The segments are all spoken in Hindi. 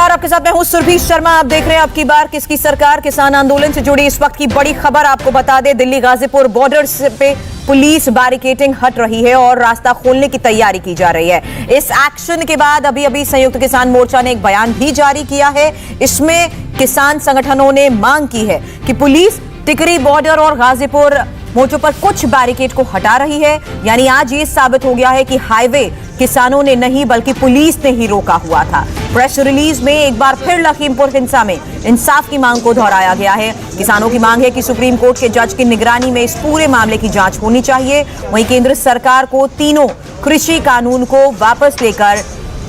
नमस्कार, आपके साथ मैं हूं सुरभि शर्मा। आप देख रहे हैं आपकी बार किसकी सरकार। किसान आंदोलन से जुड़ी इस वक्त की बड़ी खबर आपको बता दें, दिल्ली गाजीपुर बॉर्डर पे पुलिस बैरिकेडिंग हट रही है और रास्ता खोलने की तैयारी की जा रही है। इस एक्शन के बाद अभी संयुक्त किसान मोर्चा ने एक बयान भी जारी किया है। इसमें किसान संगठनों ने मांग की है कि पुलिस टिकरी बॉर्डर और गाजीपुर मोर्चों पर कुछ बैरिकेड को हटा रही है। यानी आज ये साबित हो गया है कि हाईवे किसानों ने नहीं बल्कि पुलिस ने ही रोका हुआ था। प्रेस रिलीज में एक बार फिर लखीमपुर हिंसा में इंसाफ की मांग को दोहराया गया है। किसानों की मांग है कि सुप्रीम कोर्ट के जज की निगरानी में इस पूरे मामले की जांच होनी चाहिए। वहीं केंद्र सरकार को तीनों कृषि कानून को वापस लेकर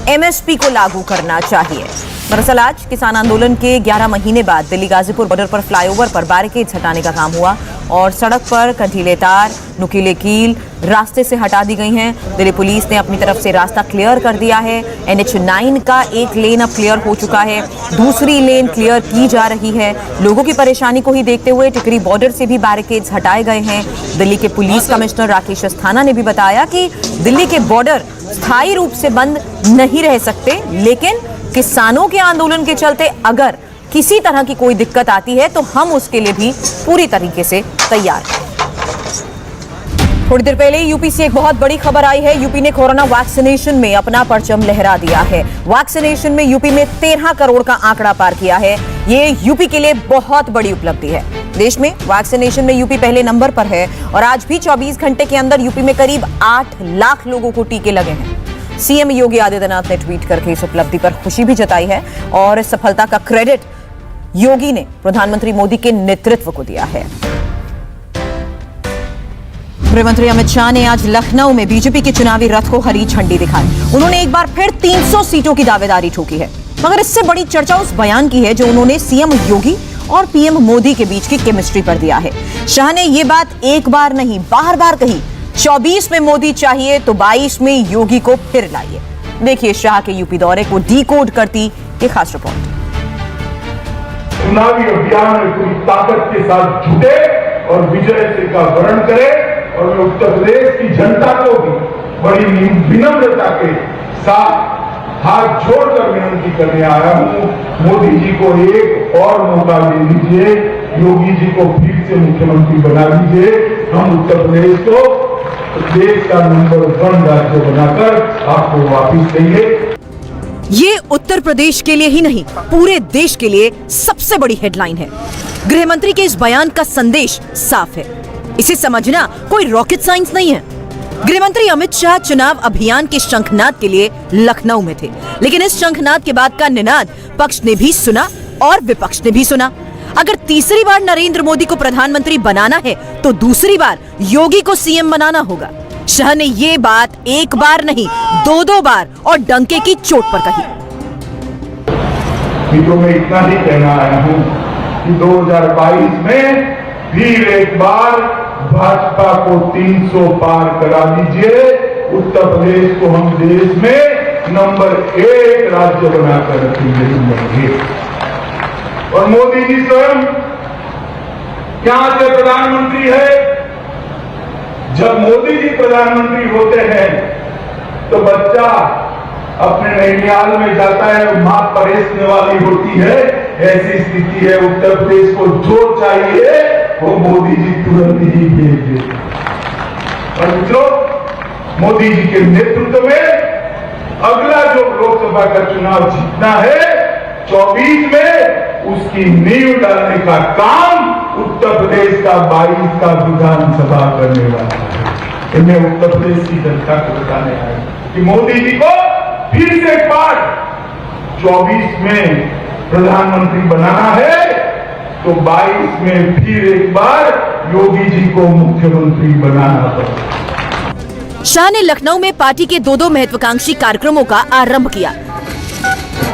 एमएसपी को लागू करना चाहिए। दरअसल आज किसान आंदोलन के 11 महीने बाद दिल्ली गाजीपुर बॉर्डर पर फ्लाईओवर पर बैरिकेड्स हटाने का काम हुआ और सड़क पर कंटीले तार, नुकीले कील रास्ते से हटा दी गई हैं। दिल्ली पुलिस ने अपनी तरफ से रास्ता क्लियर कर दिया है। NH9 का एक लेन अब क्लियर हो चुका है, दूसरी लेन क्लियर की जा रही है। लोगों की परेशानी को ही देखते हुए टिकरी बॉर्डर से भी बैरिकेड्स हटाए गए हैं। दिल्ली के पुलिस कमिश्नर राकेश अस्थाना ने भी बताया कि दिल्ली के बॉर्डर स्थायी रूप से बंद नहीं रह सकते, लेकिन किसानों के आंदोलन के चलते अगर किसी तरह की कोई दिक्कत आती है तो हम उसके लिए भी पूरी तरीके से तैयार हैं। थोड़ी देर पहले यूपी से एक बहुत बड़ी खबर आई है। यूपी ने कोरोना वैक्सीनेशन में अपना परचम लहरा दिया है। वैक्सीनेशन में यूपी में 13 करोड़ का आंकड़ा पार किया है। ये यूपी के लिए बहुत बड़ी उपलब्धि है। देश में वैक्सीनेशन में यूपी पहले नंबर पर है और आज भी 24 घंटे के अंदर यूपी में करीब 8 लाख लोगों को टीके लगे हैं। सीएम योगी आदित्यनाथ ने ट्वीट करके इस उपलब्धि पर खुशी भी जताई है और इस सफलता का क्रेडिट योगी ने प्रधानमंत्री मोदी के नेतृत्व को दिया है। गृहमंत्री अमित शाह ने आज लखनऊ में बीजेपी के चुनावी रथ को हरी झंडी दिखाई। उन्होंने एक बार फिर 300 सीटों की दावेदारी ठोकी है, मगर इससे बड़ी चर्चा उस बयान की है जो उन्होंने सीएम योगी और पीएम मोदी के बीच की केमिस्ट्री पर दिया है। शाह ने यह बात एक बार नहीं बार बार कही, 24 में मोदी चाहिए तो 22 में योगी को फिर लाइए। देखिए शाह के यूपी दौरे को डीकोड करती ये खास रिपोर्ट। चुनावी अभियान में पूरी ताकत के साथ जुटे और विजय का वर्ण करे और मैं उत्तर प्रदेश की जनता को भी बड़ी विनम्रता के साथ हाथ जोड़कर विनती करने आया हूं, मोदी जी को एक और मौका दे दीजिए, योगी जी को फिर से मुख्यमंत्री बना दीजिए। हम उत्तर प्रदेश को देश का नंबर 1 राज्य बनाकर आपको वापिस देंगे। ये उत्तर प्रदेश के लिए ही नहीं, पूरे देश के लिए सबसे बड़ी हेडलाइन है। गृहमंत्री के इस बयान का संदेश साफ है। इसे समझना कोई रॉकेट साइंस नहीं है। गृहमंत्री अमित शाह चुनाव अभियान के शंखनाद के लिए लखनऊ में थे, लेकिन इस शंखनाद के बाद का निनाद पक्ष ने भी सुना और विपक्ष ने भी सुना। अगर तीसरी बार नरेंद्र मोदी को प्रधानमंत्री बनाना है तो दूसरी बार योगी को सीएम बनाना होगा। शाह ने ये बात एक बार नहीं 2 बार और डंके की चोट पर कही। तो मैं इतना ही कहना आया हूं कि 2022 में फिर एक बार भाजपा को 300 पार करा दीजिए। उत्तर प्रदेश को हम देश में नंबर 1 राज्य बनाकर रखेंगे। और मोदी जी स्वयं क्या से प्रधानमंत्री है? जब मोदी जी प्रधानमंत्री होते हैं तो बच्चा अपने नैनियाल में जाता है, मां परेशने वाली होती है, ऐसी स्थिति है। उत्तर प्रदेश को जो चाहिए वो मोदी जी तुरंत ही भेज देते। और मित्रों, मोदी जी के नेतृत्व में अगला जो लोकसभा का चुनाव जीतना है 24 में, उसकी नींव डालने का काम उत्तर प्रदेश का 22 का विधानसभा करने वाला है। मैं उत्तर प्रदेश की जनता को बताने आया कि मोदी जी को फिर से एक बार 24 में प्रधानमंत्री बनाना है तो 22 में फिर एक बार योगी जी को मुख्यमंत्री बनाना पड़ेगा। शाह ने लखनऊ में पार्टी के 2 महत्वाकांक्षी कार्यक्रमों का आरंभ किया।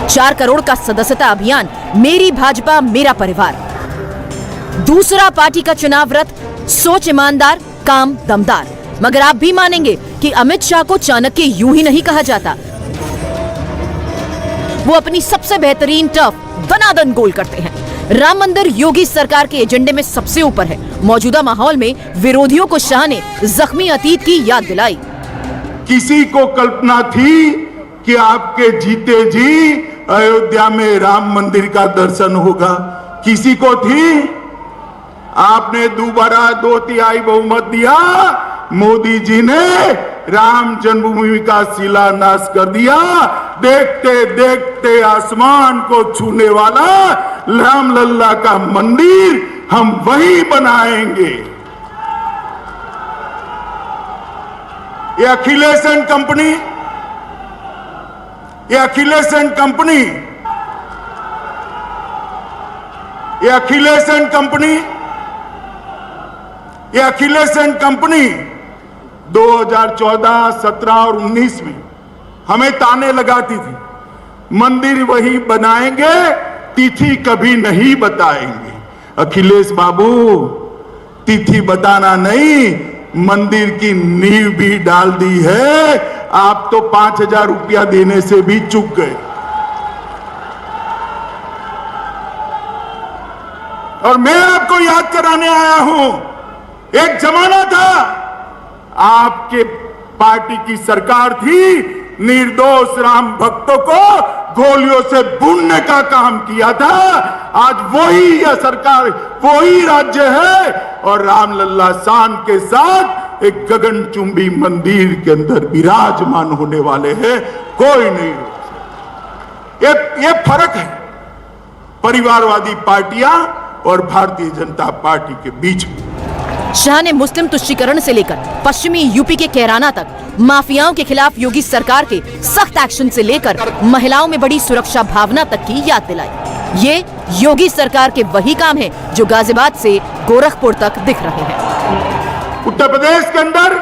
4 करोड़ का सदस्यता अभियान मेरी भाजपा मेरा परिवार। दूसरा पार्टी का चुनाव रथ सोच ईमानदार काम दमदार। मगर आप भी मानेंगे कि अमित शाह को चाणक्य यूं ही नहीं कहा जाता। वो अपनी सबसे बेहतरीन टर्फ दनादन गोल करते हैं। राम मंदिर योगी सरकार के एजेंडे में सबसे ऊपर है। मौजूदा माहौल में विरोधियों को शाह ने जख्मी अतीत की याद दिलाई। किसी को कल्पना थी कि आपके जीते जी अयोध्या में राम मंदिर का दर्शन होगा, किसी को थी? आपने दोबारा 2/3 बहुमत दिया, मोदी जी ने राम जन्मभूमि का शिलान्यास कर दिया। देखते देखते आसमान को छूने वाला रामलला का मंदिर हम वहीं बनाएंगे। ये अखिलेश एंड कंपनी, ये अखिलेश एंड कंपनी, ये अखिलेश एंड कंपनी, ये अखिलेश एंड कंपनी 2014, 17 और 19 में हमें ताने लगाती थी, मंदिर वही बनाएंगे, तिथि कभी नहीं बताएंगे। अखिलेश बाबू, तिथि बताना नहीं, मंदिर की नींव भी डाल दी है। आप तो 5,000 रुपया देने से भी चूक गए। और मैं आपको याद कराने आया हूं, एक जमाना था, आपके पार्टी की सरकार थी, निर्दोष राम भक्तों को गोलियों से भूनने का काम किया था। आज वही यह सरकार, वही राज्य है, और रामलला शान के साथ एक गगनचुंबी मंदिर के अंदर विराजमान होने वाले हैं। कोई नहीं रोक सकता। ये फर्क है परिवारवादी पार्टियां और भारतीय जनता पार्टी के बीच में। शाह ने मुस्लिम तुष्टीकरण से लेकर पश्चिमी यूपी के कैराना तक माफियाओं के खिलाफ योगी सरकार के सख्त एक्शन से लेकर महिलाओं में बड़ी सुरक्षा भावना तक की याद दिलाई। ये योगी सरकार के वही काम है जो गाजियाबाद से गोरखपुर तक दिख रहे हैं। उत्तर प्रदेश के अंदर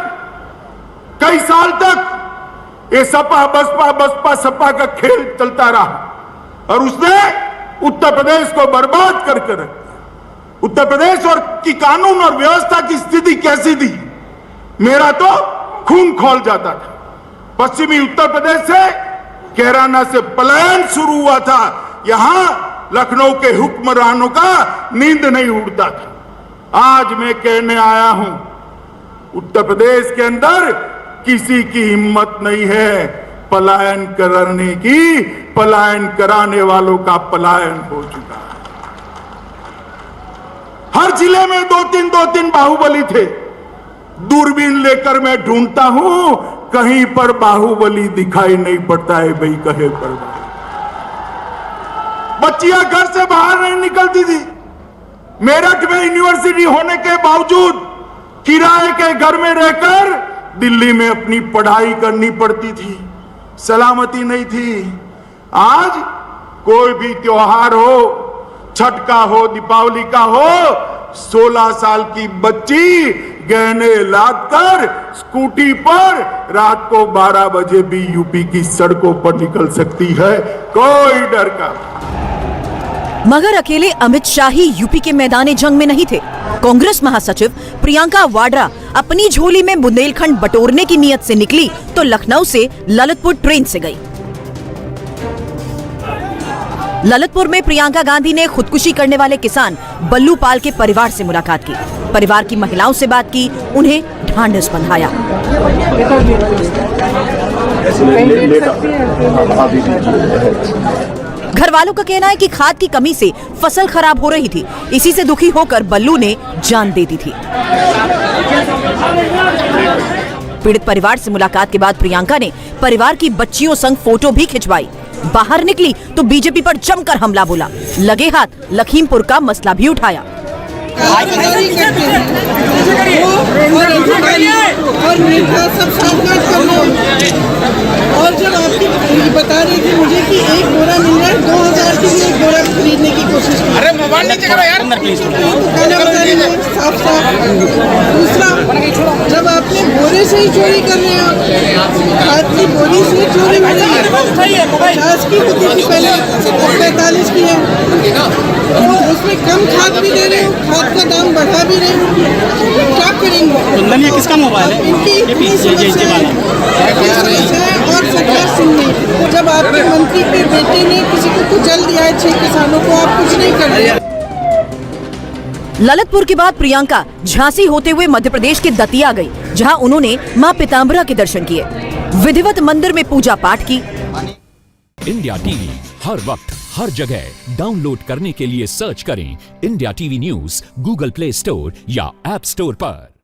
कई साल तक ये सपा बसपा बसपा सपा का खेल चलता रहा और उसने उत्तर प्रदेश को बर्बाद करके रखा। उत्तर प्रदेश और की कानून और व्यवस्था की स्थिति कैसी थी, मेरा तो खून खौल जाता था। पश्चिमी उत्तर प्रदेश से कैराना से पलायन शुरू हुआ था। यहां लखनऊ के हुक्मरानों का नींद नहीं उड़ता था। आज मैं कहने आया हूं, उत्तर प्रदेश के अंदर किसी की हिम्मत नहीं है पलायन करने की। पलायन कराने वालों का पलायन हो चुका है। हर जिले में 2-3 बाहुबली थे। दूरबीन लेकर मैं ढूंढता हूं, कहीं पर बाहुबली दिखाई नहीं पड़ता है। भाई कहे पर बच्चियां घर से बाहर नहीं निकलती थी। मेरठ में यूनिवर्सिटी होने के बावजूद किराए के घर में रहकर दिल्ली में अपनी पढ़ाई करनी पड़ती थी। सलामती नहीं थी। आज कोई भी त्योहार हो, छठ का हो, दीपावली का हो, 16 साल की बच्ची गहने लादकर स्कूटी पर रात को 12 बजे भी यूपी की सड़कों पर निकल सकती है, कोई डर का। मगर अकेले अमित शाह ही यूपी के मैदान जंग में नहीं थे। कांग्रेस महासचिव प्रियंका वाड्रा अपनी झोली में बुंदेलखंड बटोरने की नीयत से निकली तो लखनऊ से ललितपुर ट्रेन से गई। ललितपुर में प्रियंका गांधी ने खुदकुशी करने वाले किसान बल्लू पाल के परिवार से मुलाकात की, परिवार की महिलाओं से बात की, उन्हें ढांढस बंधाया। घर वालों का कहना है कि खाद की कमी से फसल खराब हो रही थी, इसी से दुखी होकर बल्लू ने जान दे दी थी। पीड़ित परिवार से मुलाकात के बाद प्रियंका ने परिवार की बच्चियों संग फोटो भी खिंचवाई। बाहर निकली तो बीजेपी पर जमकर हमला बोला, लगे हाथ लखीमपुर का मसला भी उठाया। और जब आपकी बता रही थी मुझे कि एक बोरा मिल रहा है 2000 के लिए एक बोरा खरीदने की कोशिश की। अरे मोबाइल नीचे करो यार, साफ साफ। दूसरा, जब आपने बोरे से ही चोरी कर रहे हो, खाद की बोरी से चोरी हो रही है, 50 की होती थी पहले, 45 की है, तो उसमें कम खाद भी दे रहे हो, खाद का दाम बढ़ा भी रहे हो, क्या करेंगे? ये किसका मोबाइल है? इनकी समस्या है और सरकार सुन नहीं। जब आपके मंत्री के बेटे ने किसी को कुछ जल दिया है 6 किसानों को, आप कुछ नहीं कर रहे। ललितपुर के बाद प्रियंका झांसी होते हुए मध्य प्रदेश के दतिया गई, जहां उन्होंने मां पीताम्बरा के दर्शन किए, विधिवत मंदिर में पूजा पाठ की। इंडिया टीवी हर वक्त हर जगह डाउनलोड करने के लिए सर्च करें India TV news Google play store या ऐप स्टोर पर।